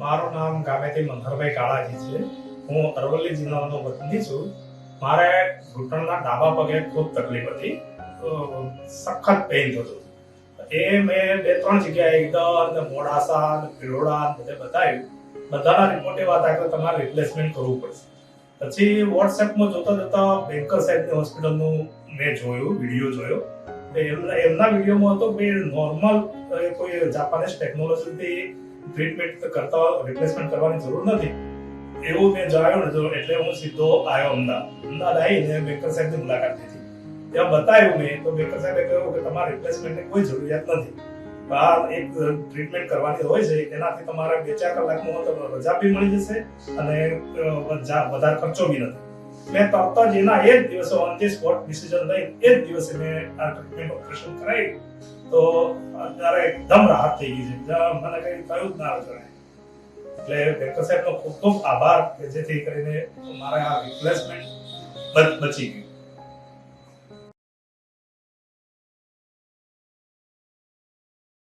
મારું નામ ગામેથી મનહરભાઈ કાળાજી છે. હું અરવલ્લી જિલ્લાનો વતની છું. મારે ઘૂંટણના ડાબા પગે ખૂબ તકલીફ હતી, સખત પેઇન થતું. એ મેં 2-3 જગ્યાએ એકદમ મોડાસા ભિલોડા બધે બતાવ્યું. બધાના રિપોર્ટ એવા હતા કે તમારે રિપ્લેસમેન્ટ કરવું પડશે. પછી વોટ્સએપમાં જોતા બેન્કર સાહેબની હોસ્પિટલનું મેં જોયું, વિડીયો જોયો. એમના વિડીયોમાં હતો કે નોર્મલ કોઈ જાપાનીઝ ટેકનોલોજીથી ટ્રીટમેન્ટ કરતા રિપ્લેસમેન્ટ કરવાની જરૂર નથી એવું મેં જાણ્યું ને, એટલે હું સીધો આવ્યો અમદાવાદ આવીને બેન્કર સાહેબની મુલાકાત લીધી. ત્યાં બતાવ્યું મેં તો બેન્કર સાહેબે કહ્યું કે તમારે રિપ્લેસમેન્ટની કોઈ જરૂરિયાત નથી. આ એક ટ્રીટમેન્ટ કરવાની હોય છે, એનાથી તમારે 2-4 કલાકમાં રજા બી મળી જશે અને વધારે ખર્ચો બી નથી. મેં તરત જ એના એ જ દિવસે ઓન ધી સ્પોટ ડિસિઝન લઈ એ જ દિવસે મેં આ ટ્રીટમેન્ટ ઓપરેશન કરાવ્યું. તો અત્યારે એકદમ રાહત થઈ ગઈ છે, મને કઈ થયું જ ના જણાય. એટલે બેન્કર સાહેબનો ખૂબ ખૂબ આભાર કે જેથી કરીને મારે આ રિપ્લેસમેન્ટ બચી ગયું.